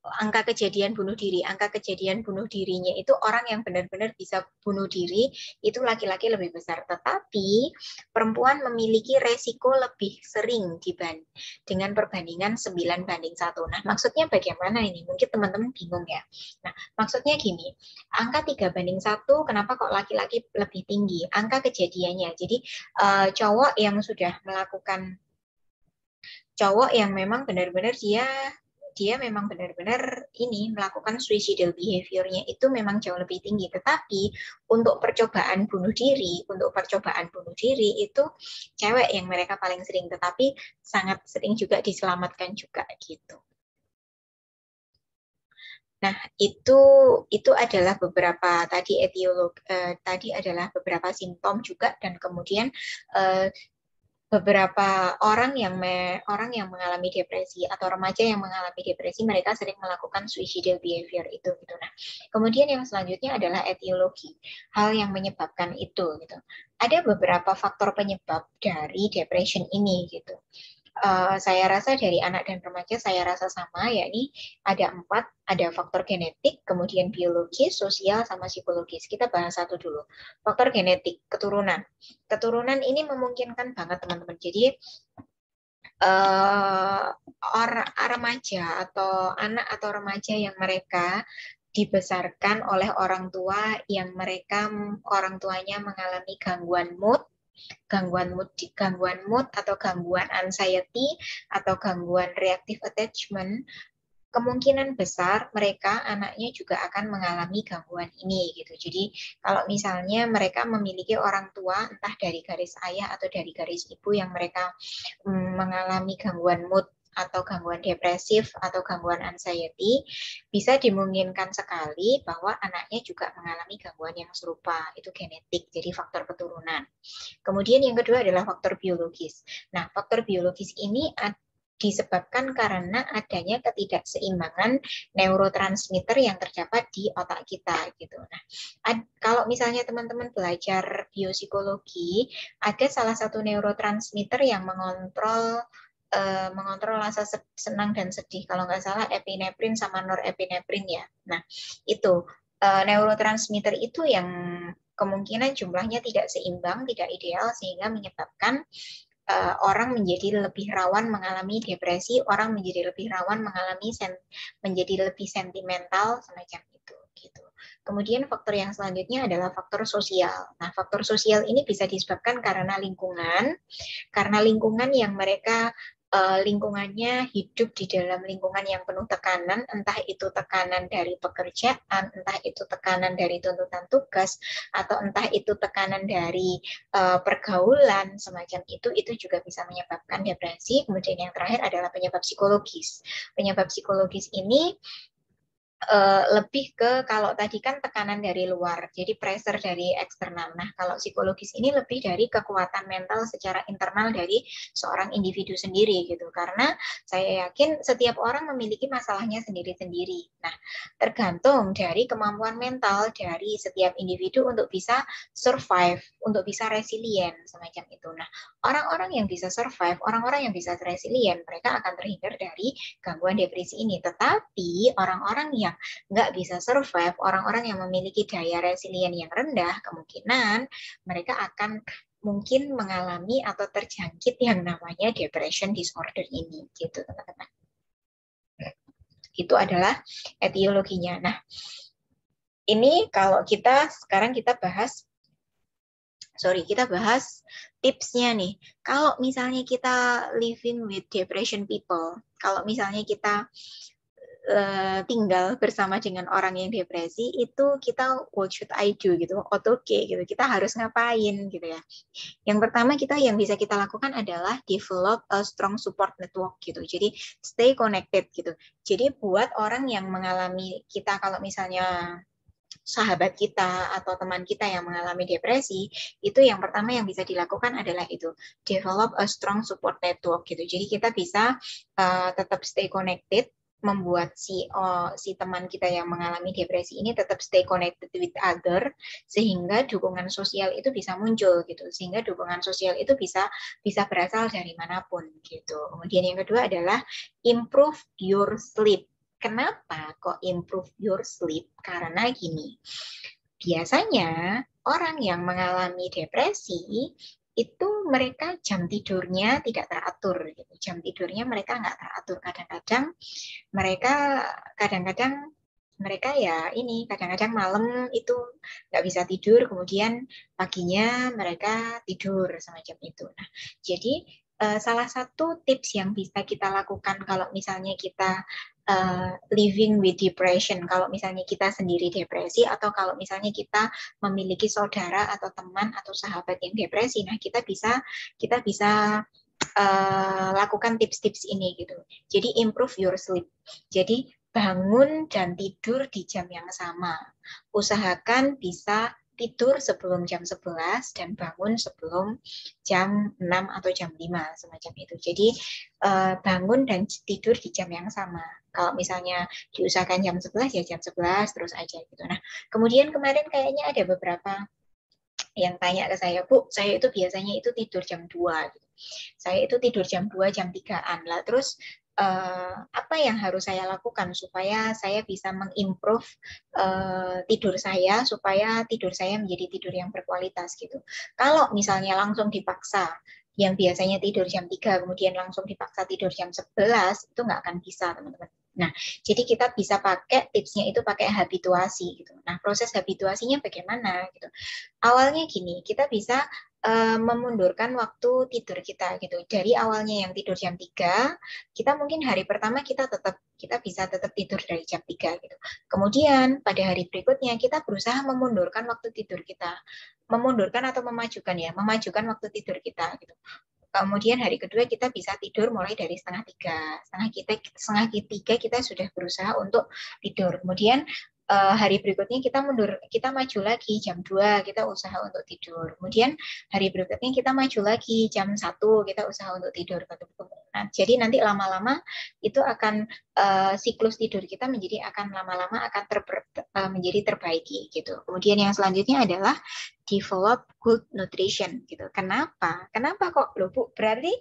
angka kejadian bunuh diri. Angka kejadian bunuh dirinya itu orang yang benar-benar bisa bunuh diri itu laki-laki lebih besar. Tetapi perempuan memiliki resiko lebih sering dengan perbandingan 9:1. Nah, maksudnya bagaimana ini? Mungkin teman-teman bingung ya. Nah, maksudnya gini, angka 3:1 kenapa kok laki-laki lebih tinggi? Angka kejadiannya. Jadi cowok yang memang benar-benar dia memang benar-benar ini melakukan suicidal behavior-nya itu memang jauh lebih tinggi. Tetapi untuk percobaan bunuh diri itu cewek yang mereka paling sering, tetapi sangat sering juga diselamatkan juga gitu. Nah, itu adalah beberapa tadi adalah beberapa simptom juga, dan kemudian beberapa orang yang mengalami depresi atau remaja yang mengalami depresi, mereka sering melakukan suicidal behavior itu gitu. Nah, kemudian yang selanjutnya adalah etiologi, hal yang menyebabkan itu gitu. Ada beberapa faktor penyebab dari depression ini gitu. Saya rasa dari anak dan remaja saya rasa sama, yakni ada 4, ada faktor genetik, kemudian biologis, sosial, sama psikologis. Kita bahas satu dulu. Faktor genetik, keturunan. Keturunan ini memungkinkan banget teman-teman. Jadi remaja atau anak atau remaja yang mereka dibesarkan oleh orang tua yang orang tuanya mengalami gangguan mood atau gangguan anxiety atau gangguan reactive attachment, kemungkinan besar mereka anaknya juga akan mengalami gangguan ini gitu. Jadi kalau misalnya mereka memiliki orang tua entah dari garis ayah atau dari garis ibu yang mereka mengalami gangguan mood atau gangguan depresif atau gangguan anxiety, bisa dimungkinkan sekali bahwa anaknya juga mengalami gangguan yang serupa. Itu genetik, jadi faktor keturunan. Kemudian yang kedua adalah faktor biologis. Nah, faktor biologis ini disebabkan karena adanya ketidakseimbangan neurotransmitter yang terdapat di otak kita gitu. Nah, kalau misalnya teman-teman belajar biopsikologi, ada salah satu neurotransmitter yang mengontrol rasa senang dan sedih. Kalau nggak salah epinefrin sama norepinefrin ya. Nah, itu neurotransmitter itu yang kemungkinan jumlahnya tidak seimbang, tidak ideal, sehingga menyebabkan orang menjadi lebih rawan mengalami depresi, orang menjadi lebih rawan menjadi lebih sentimental, semacam itu. Gitu. Kemudian faktor yang selanjutnya adalah faktor sosial. Nah, faktor sosial ini bisa disebabkan karena lingkungan yang mereka lingkungannya hidup di dalam lingkungan yang penuh tekanan, entah itu tekanan dari pekerjaan, entah itu tekanan dari tuntutan tugas, atau entah itu tekanan dari pergaulan, semacam itu juga bisa menyebabkan depresi. Kemudian yang terakhir adalah penyebab psikologis. Penyebab psikologis ini lebih ke, kalau tadi kan tekanan dari luar, jadi pressure dari eksternal. Nah, kalau psikologis ini lebih dari kekuatan mental secara internal dari seorang individu sendiri gitu. Karena saya yakin setiap orang memiliki masalahnya sendiri-sendiri. Nah, tergantung dari kemampuan mental dari setiap individu untuk bisa survive, untuk bisa resilient, semacam itu. Nah, orang-orang yang bisa survive, orang-orang yang bisa resilient, mereka akan terhindar dari gangguan depresi ini. Tetapi orang-orang yang nggak bisa survive, orang-orang yang memiliki daya resilient yang rendah, kemungkinan mereka akan mungkin mengalami atau terjangkit yang namanya depression disorder ini, gitu teman-teman. Itu adalah etiologinya. Nah, ini kalau sekarang kita bahas tipsnya nih. Kalau misalnya kita living with depression people, kalau misalnya kita tinggal bersama dengan orang yang depresi, itu kita what should I do gitu, gitu. Kita harus ngapain gitu ya. Yang pertama yang bisa kita lakukan adalah develop a strong support network gitu. Jadi stay connected gitu. Jadi buat orang yang mengalami, kita kalau misalnya sahabat kita atau teman kita yang mengalami depresi, itu yang pertama yang bisa dilakukan adalah itu, develop a strong support network gitu. Jadi kita bisa tetap stay connected, membuat si teman kita yang mengalami depresi ini tetap stay connected with other, sehingga dukungan sosial itu bisa muncul gitu, sehingga dukungan sosial itu bisa berasal dari manapun gitu. Kemudian yang kedua adalah improve your sleep. Kenapa kok improve your sleep? Karena gini, biasanya orang yang mengalami depresi itu mereka jam tidurnya tidak teratur gitu. Jam tidurnya mereka nggak teratur. Kadang-kadang mereka ya ini kadang-kadang malam itu nggak bisa tidur, kemudian paginya mereka tidur semacam itu. Nah, jadi salah satu tips yang bisa kita lakukan kalau misalnya kita living with depression, kalau misalnya kita sendiri depresi atau kalau misalnya kita memiliki saudara atau teman atau sahabat yang depresi, nah kita bisa lakukan tips-tips ini gitu. Jadi improve your sleep. Jadi bangun dan tidur di jam yang sama. Usahakan bisa tidur sebelum jam 11 dan bangun sebelum jam 6 atau jam 5 semacam itu. Jadi bangun dan tidur di jam yang sama. Kalau misalnya diusahakan jam 11 ya jam 11 terus aja gitu. Nah, kemudian kemarin kayaknya ada beberapa yang tanya ke saya, Bu, saya itu biasanya itu tidur jam 2 gitu. Saya itu tidur jam 2, jam 3-an lah. Terus apa yang harus saya lakukan supaya saya bisa mengimprove tidur saya, supaya tidur saya menjadi tidur yang berkualitas gitu. Kalau misalnya langsung dipaksa, yang biasanya tidur jam 3, kemudian langsung dipaksa tidur jam 11, itu nggak akan bisa, teman-teman. Nah, jadi kita bisa pakai tipsnya itu pakai habituasi gitu. Nah, proses habituasinya bagaimana gitu. Awalnya gini, kita bisa memundurkan waktu tidur kita gitu. Dari awalnya yang tidur jam 3, kita mungkin hari pertama kita bisa tetap tidur dari jam 3 gitu. Kemudian pada hari berikutnya kita berusaha memundurkan waktu tidur kita. Memundurkan atau memajukan waktu tidur kita gitu. Kemudian hari kedua kita bisa tidur mulai dari setengah 3. Setengah 3 kita sudah berusaha untuk tidur. Kemudian hari berikutnya kita maju lagi jam 2 kita usaha untuk tidur. Kemudian hari berikutnya kita maju lagi jam 1 kita usaha untuk tidur. Nah, jadi nanti lama-lama itu akan siklus tidur kita akan lama-lama menjadi terbaiki gitu. Kemudian yang selanjutnya adalah develop good nutrition gitu. Kenapa? Kenapa kok loh Bu? Berarti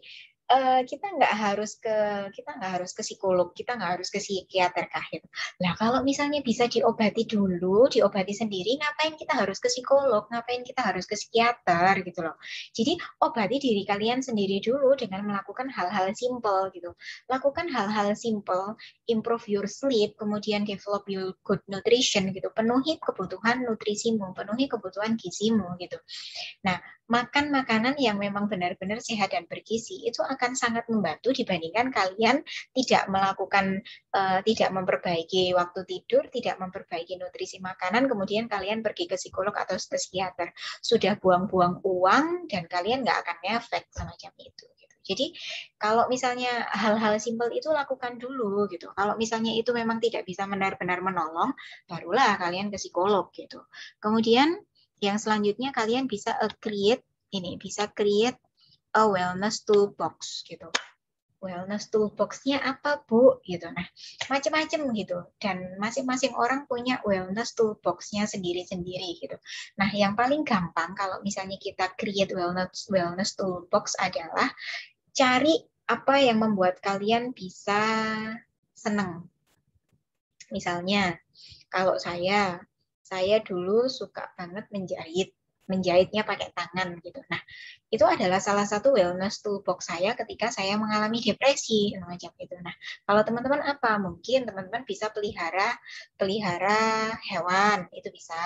kita nggak harus ke psikolog, kita nggak harus ke psikiater kah gitu. Nah, kalau misalnya bisa diobati dulu, diobati sendiri, ngapain kita harus ke psikolog, ngapain kita harus ke psikiater gitu loh. Jadi obati diri kalian sendiri dulu dengan melakukan hal-hal simple gitu. Lakukan hal-hal simple, improve your sleep, kemudian develop your good nutrition gitu. Penuhi kebutuhan nutrisimu, penuhi kebutuhan gizimu gitu. Nah, makan makanan yang memang benar-benar sehat dan bergizi itu akan sangat membantu dibandingkan kalian tidak memperbaiki waktu tidur, tidak memperbaiki nutrisi makanan, kemudian kalian pergi ke psikolog atau ke psikiater. Sudah buang-buang uang dan kalian nggak akan ngefek semacam itu. Jadi kalau misalnya hal-hal simpel itu lakukan dulu gitu. Kalau misalnya itu memang tidak bisa benar-benar menolong, barulah kalian ke psikolog gitu. Kemudian yang selanjutnya kalian bisa create a wellness toolbox gitu. Wellness toolbox-nya apa, Bu? Gitu. Nah, macam-macam gitu. Dan masing-masing orang punya wellness toolbox-nya sendiri-sendiri gitu. Nah, yang paling gampang kalau misalnya kita create wellness toolbox adalah cari apa yang membuat kalian bisa senang. Misalnya, kalau saya dulu suka banget menjahitnya pakai tangan gitu. Nah, itu adalah salah satu wellness toolbox saya ketika saya mengalami depresi macam itu. Nah, kalau teman-teman apa? Mungkin teman-teman bisa pelihara hewan, itu bisa.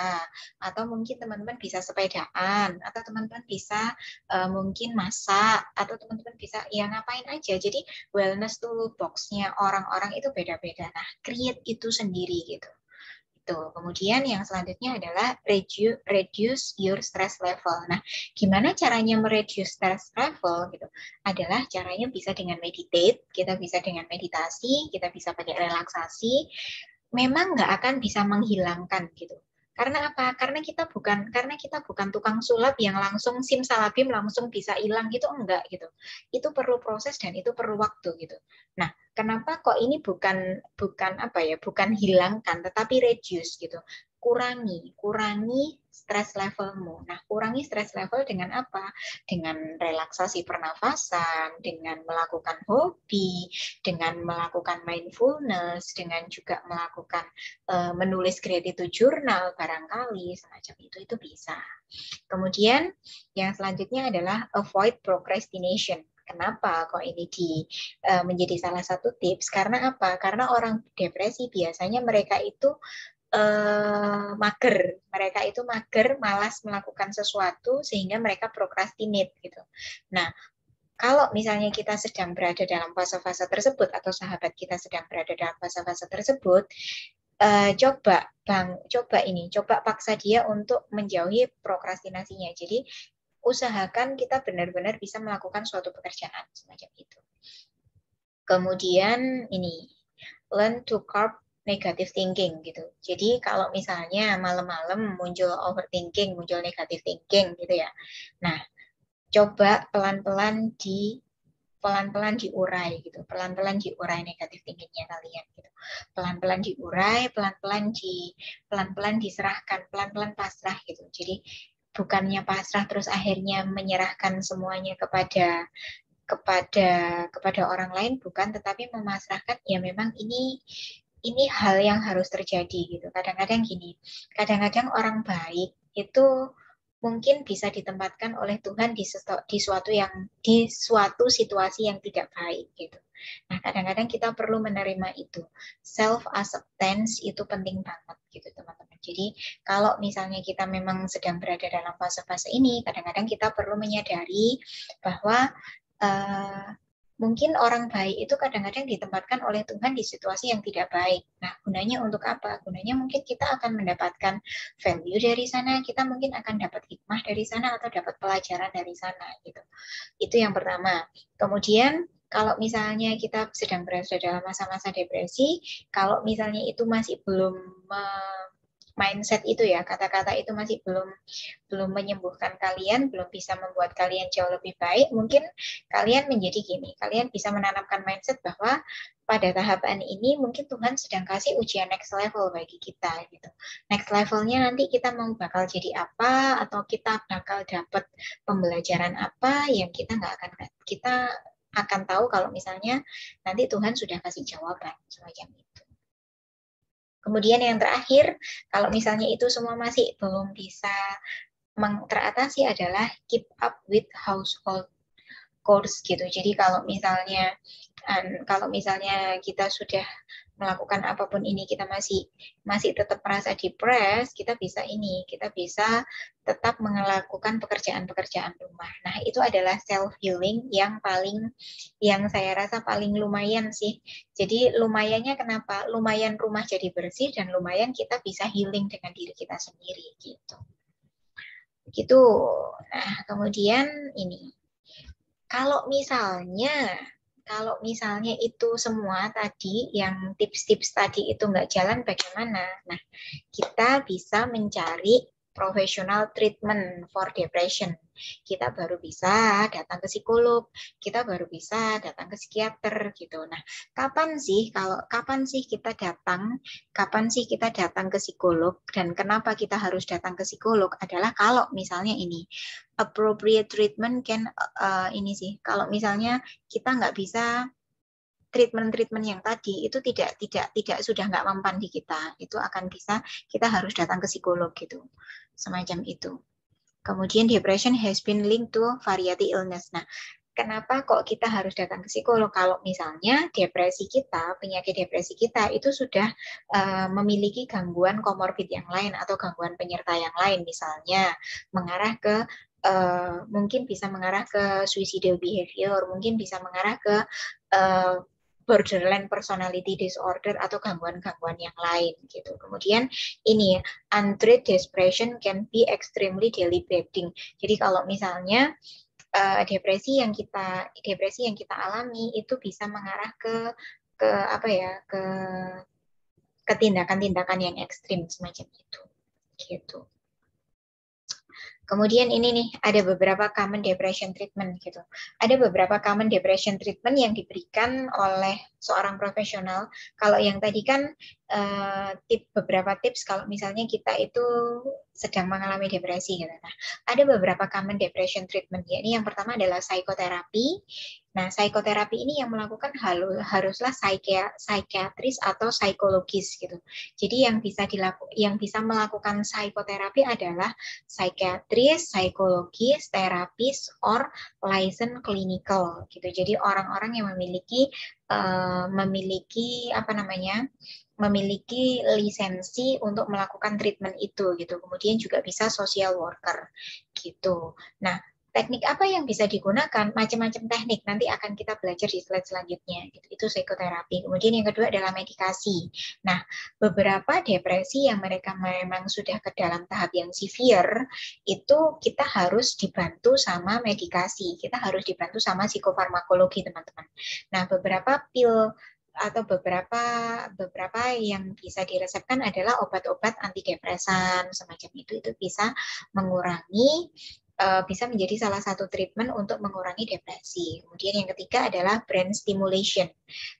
Atau mungkin teman-teman bisa sepedaan, atau teman-teman bisa mungkin masak, atau teman-teman bisa ya ngapain aja. Jadi wellness toolbox-nya orang-orang itu beda-beda. Nah, create itu sendiri gitu. Kemudian yang selanjutnya adalah reduce your stress level. Nah, gimana caranya mereduce stress level gitu? Adalah caranya bisa dengan meditate, kita bisa dengan meditasi, kita bisa pakai relaksasi. Memang nggak akan bisa menghilangkan gitu. Karena apa? Karena kita bukan tukang sulap yang langsung simsalabim langsung bisa hilang gitu, enggak gitu. Itu perlu proses dan itu perlu waktu gitu. Nah, kenapa kok ini bukan hilangkan tetapi reduce gitu. kurangi stres levelmu. Nah, kurangi stres level dengan apa? Dengan relaksasi pernafasan, dengan melakukan hobi, dengan melakukan mindfulness, dengan juga melakukan menulis gratitude journal barangkali semacam itu bisa. Kemudian yang selanjutnya adalah avoid procrastination. Kenapa kok ini menjadi salah satu tips? Karena apa? Karena orang depresi biasanya mereka itu mager, malas melakukan sesuatu sehingga mereka procrastinate gitu. Nah, kalau misalnya kita sedang berada dalam fase-fase tersebut atau sahabat kita sedang berada dalam fase-fase tersebut, coba paksa dia untuk menjauhi prokrastinasinya. Jadi usahakan kita benar-benar bisa melakukan suatu pekerjaan semacam itu. Kemudian ini learn to curb negative thinking gitu. Jadi kalau misalnya malam-malam muncul overthinking, muncul negative thinking gitu ya. Nah, coba pelan-pelan diurai gitu. Pelan-pelan diurai negative thinkingnya kalian gitu. Pelan-pelan diurai, pelan-pelan diserahkan, pelan-pelan pasrah gitu. Jadi bukannya pasrah terus akhirnya menyerahkan semuanya kepada orang lain, bukan, tetapi memasrahkan ya memang ini hal yang harus terjadi gitu. Kadang-kadang gini, kadang-kadang orang baik itu mungkin bisa ditempatkan oleh Tuhan di suatu situasi yang tidak baik gitu. Nah, kadang-kadang kita perlu menerima itu. Self acceptance itu penting banget gitu, teman-teman. Jadi, kalau misalnya kita memang sedang berada dalam fase-fase ini, kadang-kadang kita perlu menyadari bahwa mungkin orang baik itu kadang-kadang ditempatkan oleh Tuhan di situasi yang tidak baik. Nah, gunanya untuk apa? Gunanya mungkin kita akan mendapatkan value dari sana, kita mungkin akan dapat hikmah dari sana atau dapat pelajaran dari sana gitu. Itu yang pertama. Kemudian kalau misalnya kita sedang berada dalam masa-masa depresi, kalau misalnya itu masih belum mindset itu ya, kata-kata itu masih belum menyembuhkan kalian, belum bisa membuat kalian jauh lebih baik, mungkin kalian menjadi gini, kalian bisa menanamkan mindset bahwa pada tahapan ini mungkin Tuhan sedang kasih ujian next level bagi kita gitu. Next levelnya nanti kita mau bakal jadi apa, atau kita bakal dapat pembelajaran apa yang kita akan tahu kalau misalnya nanti Tuhan sudah kasih jawaban semacam itu. Kemudian yang terakhir, kalau misalnya itu semua masih belum bisa teratasi adalah keep up with household chores gitu. Jadi kalau misalnya kita sudah melakukan apapun ini kita masih tetap merasa depressed, kita bisa tetap melakukan pekerjaan-pekerjaan rumah. Nah, itu adalah self healing yang saya rasa paling lumayan sih. Jadi lumayannya kenapa? Lumayan rumah jadi bersih dan lumayan kita bisa healing dengan diri kita sendiri gitu. Begitu. Nah, kemudian ini. Kalau misalnya itu semua tadi, yang tips-tips tadi itu nggak jalan, bagaimana? Nah, kita bisa mencari professional treatment for depression. Kita baru bisa datang ke psikolog, kita baru bisa datang ke psikiater gitu. Nah, kapan sih kita datang ke psikolog, dan kenapa kita harus datang ke psikolog adalah kalau misalnya ini appropriate treatment kalau misalnya kita nggak bisa treatment yang tadi itu tidak sudah nggak mempan di kita, itu akan bisa kita harus datang ke psikolog gitu, semacam itu. Kemudian depression has been linked to variety illness. Nah, kenapa kok kita harus datang ke psikolog? Kalau misalnya penyakit depresi kita itu sudah memiliki gangguan komorbid yang lain atau gangguan penyerta yang lain, misalnya mungkin bisa mengarah ke suicidal behavior, mungkin bisa mengarah ke borderline personality disorder atau gangguan-gangguan yang lain gitu. Kemudian ini untreated depression can be extremely debilitating. Jadi kalau misalnya depresi yang kita alami itu bisa mengarah ke tindakan-tindakan yang ekstrim semacam itu gitu. Kemudian ini nih, ada beberapa common depression treatment gitu. Ada beberapa common depression treatment yang diberikan oleh seorang profesional. Kalau yang tadi kan beberapa tips kalau misalnya kita itu sedang mengalami depresi gitu. Nah, ada beberapa common depression treatment. Ini yang pertama adalah psikoterapi. Nah, psikoterapi ini yang melakukan haruslah psikiatris atau psikologis gitu. Jadi yang bisa melakukan psikoterapi adalah psikiatris, psikologis, terapis, or license clinical gitu. Jadi orang-orang yang memiliki apa namanya? Memiliki lisensi untuk melakukan treatment itu gitu. Kemudian juga bisa social worker gitu. Nah, teknik apa yang bisa digunakan? Macam-macam teknik. Nanti akan kita belajar di slide selanjutnya. Itu psikoterapi. Kemudian yang kedua adalah medikasi. Nah, beberapa depresi yang mereka memang sudah ke dalam tahap yang severe, itu kita harus dibantu sama medikasi. Kita harus dibantu sama psikofarmakologi, teman-teman. Nah, beberapa pil atau beberapa yang bisa diresepkan adalah obat-obat antidepresan semacam itu bisa mengurangi bisa menjadi salah satu treatment untuk mengurangi depresi. Kemudian yang ketiga adalah brain stimulation.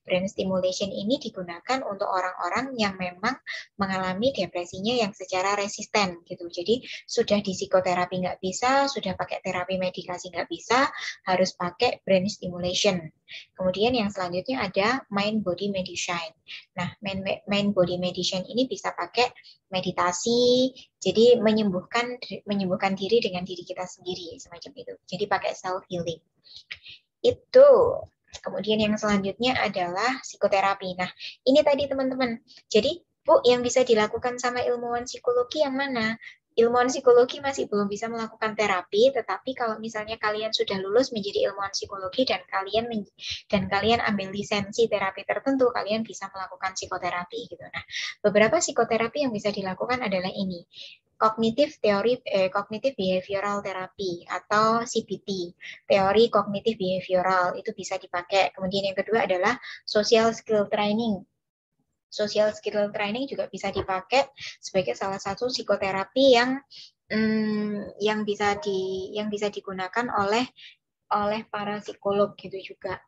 Brain stimulation ini digunakan untuk orang-orang yang memang mengalami depresinya yang secara resisten gitu. Jadi sudah di psikoterapi nggak bisa, sudah pakai terapi medikasi nggak bisa, harus pakai brain stimulation. Kemudian yang selanjutnya ada mind body medicine. Nah, mind body medicine ini bisa pakai meditasi, jadi menyembuhkan diri dengan diri kita sendiri semacam itu. Jadi pakai self healing. Itu. Kemudian yang selanjutnya adalah psikoterapi. Nah, ini tadi teman-teman. Jadi, Bu, yang bisa dilakukan sama ilmuwan psikologi yang mana? Ilmuwan psikologi masih belum bisa melakukan terapi, tetapi kalau misalnya kalian sudah lulus menjadi ilmuwan psikologi dan kalian ambil lisensi terapi tertentu, kalian bisa melakukan psikoterapi gitu. Nah, beberapa psikoterapi yang bisa dilakukan adalah ini. Cognitive behavioral therapy atau CBT, teori kognitif behavioral itu bisa dipakai. Kemudian yang kedua adalah social skill training. Social skill training juga bisa dipakai sebagai salah satu psikoterapi yang bisa digunakan oleh para psikolog gitu juga.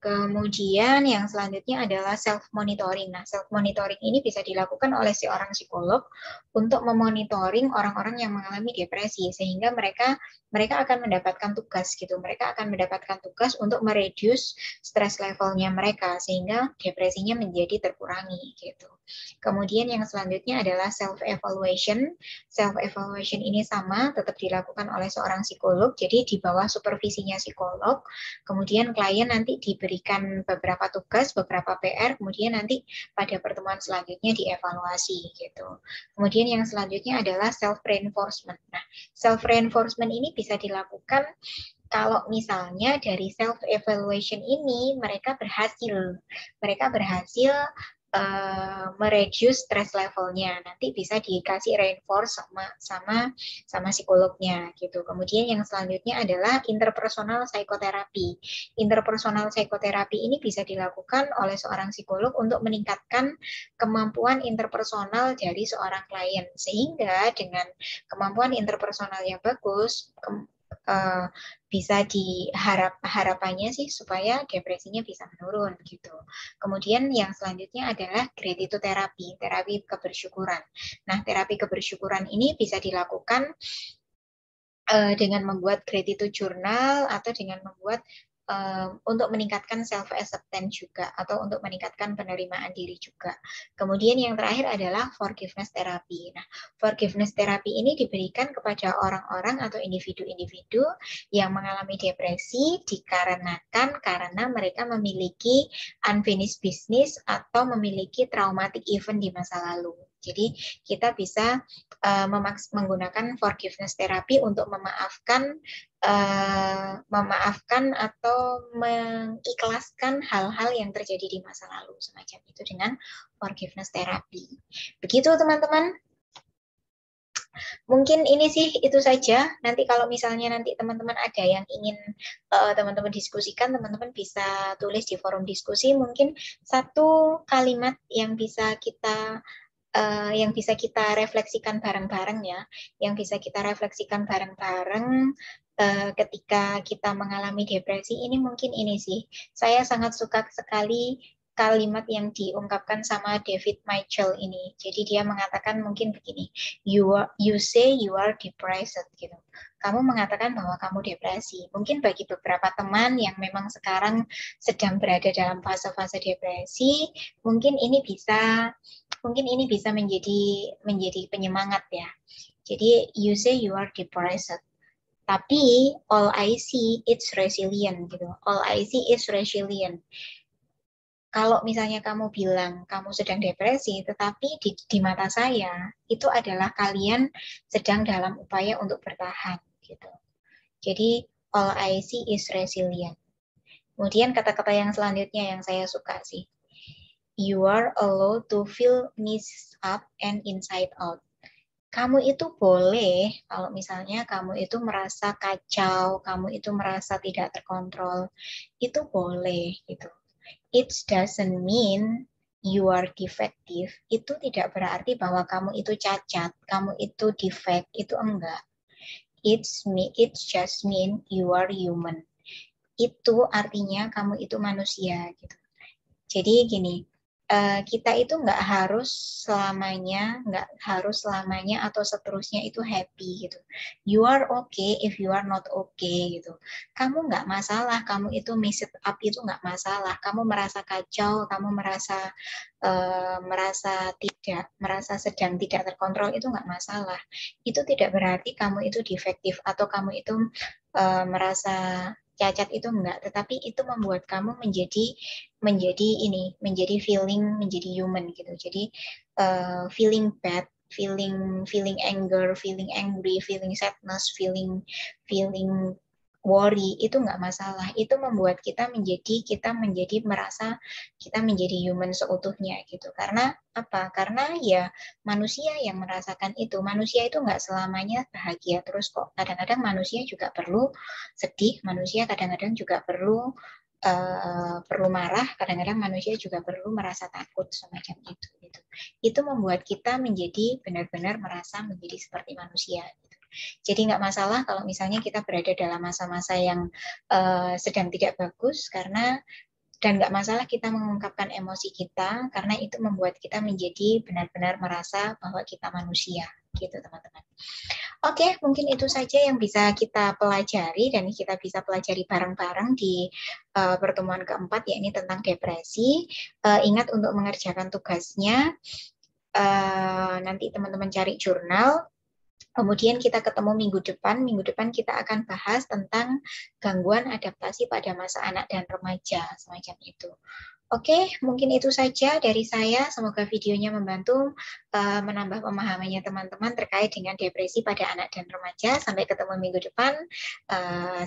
Kemudian yang selanjutnya adalah self monitoring. Nah, self monitoring ini bisa dilakukan oleh seorang psikolog untuk memonitoring orang-orang yang mengalami depresi sehingga mereka akan mendapatkan tugas gitu. Mereka akan mendapatkan tugas untuk mereduce stress levelnya mereka sehingga depresinya menjadi terkurangi gitu. Kemudian yang selanjutnya adalah self evaluation. Self evaluation ini sama tetap dilakukan oleh seorang psikolog. Jadi di bawah supervisinya psikolog. Kemudian klien nanti diberikan beberapa tugas, beberapa PR, kemudian nanti pada pertemuan selanjutnya dievaluasi gitu. Kemudian yang selanjutnya adalah self reinforcement. Nah, self reinforcement ini bisa dilakukan kalau misalnya dari self evaluation ini mereka berhasil mereduce stress levelnya, nanti bisa dikasih reinforce sama psikolognya gitu. Kemudian yang selanjutnya adalah interpersonal psikoterapi. Interpersonal psikoterapi ini bisa dilakukan oleh seorang psikolog untuk meningkatkan kemampuan interpersonal dari seorang klien, sehingga dengan kemampuan interpersonal yang bagus bisa harapannya sih supaya depresinya bisa menurun gitu. Kemudian yang selanjutnya adalah gratitude terapi, terapi kebersyukuran. Nah, terapi kebersyukuran ini bisa dilakukan dengan membuat gratitude journal atau dengan membuat untuk meningkatkan self acceptance juga atau untuk meningkatkan penerimaan diri juga. Kemudian yang terakhir adalah forgiveness therapy. Nah, forgiveness therapy ini diberikan kepada orang-orang atau individu-individu yang mengalami depresi dikarenakan karena mereka memiliki unfinished business atau memiliki traumatic event di masa lalu. Jadi kita bisa menggunakan forgiveness therapy untuk memaafkan atau mengikhlaskan hal-hal yang terjadi di masa lalu semacam itu dengan forgiveness therapy. Begitu teman-teman. Mungkin ini sih itu saja. Nanti kalau misalnya nanti teman-teman ada yang ingin teman-teman diskusikan, teman-teman bisa tulis di forum diskusi. Mungkin satu kalimat yang bisa kita yang bisa kita refleksikan bareng-bareng ya, yang bisa kita refleksikan bareng-bareng ketika kita mengalami depresi ini mungkin ini sih. Saya sangat suka sekali kalimat yang diungkapkan sama David Mitchell ini. Jadi dia mengatakan mungkin begini, you say you are depressed gitu. Kamu mengatakan bahwa kamu depresi. Mungkin bagi beberapa teman yang memang sekarang sedang berada dalam fase-fase depresi, mungkin ini bisa menjadi penyemangat ya. Jadi you say you are depressed. Tapi all I see it's resilient gitu. All I see is resilient. Kalau misalnya kamu bilang kamu sedang depresi, tetapi di mata saya itu adalah kalian sedang dalam upaya untuk bertahan gitu. Jadi all I see is resilient. Kemudian kata-kata yang selanjutnya yang saya suka sih. You are allowed to feel mixed up and inside out. Kamu itu boleh kalau misalnya kamu itu merasa kacau, kamu itu merasa tidak terkontrol, itu boleh gitu. It doesn't mean you are defective. Itu tidak berarti bahwa kamu itu cacat, kamu itu defect, itu enggak. It just mean you are human. Itu artinya kamu itu manusia gitu. Jadi gini, kita itu nggak harus selamanya atau seterusnya itu happy gitu. You are okay if you are not okay gitu. Kamu nggak masalah, kamu itu mess it up itu nggak masalah. Kamu merasa kacau, kamu merasa sedang tidak terkontrol itu nggak masalah. Itu tidak berarti kamu itu defektif atau kamu itu merasa cacat, itu enggak, tetapi itu membuat kamu menjadi human gitu. Jadi feeling bad, feeling anger, feeling angry, feeling sadness, feeling worry itu nggak masalah. Itu membuat kita merasa kita menjadi human seutuhnya gitu. Karena apa? Karena ya manusia yang merasakan itu. Manusia itu nggak selamanya bahagia terus kok. Kadang-kadang manusia juga perlu sedih, manusia kadang-kadang juga perlu marah, kadang-kadang manusia juga perlu merasa takut semacam itu. Gitu. Itu membuat kita menjadi benar-benar merasa menjadi seperti manusia. Gitu. Jadi nggak masalah kalau misalnya kita berada dalam masa-masa yang sedang tidak bagus dan nggak masalah kita mengungkapkan emosi kita karena itu membuat kita menjadi benar-benar merasa bahwa kita manusia gitu teman-teman. Oke, mungkin itu saja yang bisa kita pelajari dan kita bisa pelajari bareng-bareng di pertemuan keempat, yakni tentang depresi. Ingat untuk mengerjakan tugasnya, nanti teman-teman cari jurnal. Kemudian kita ketemu minggu depan kita akan bahas tentang gangguan adaptasi pada masa anak dan remaja, semacam itu. Oke, mungkin itu saja dari saya. Semoga videonya membantu menambah pemahamannya teman-teman terkait dengan depresi pada anak dan remaja. Sampai ketemu minggu depan.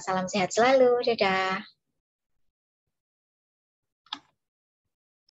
Salam sehat selalu. Dadah.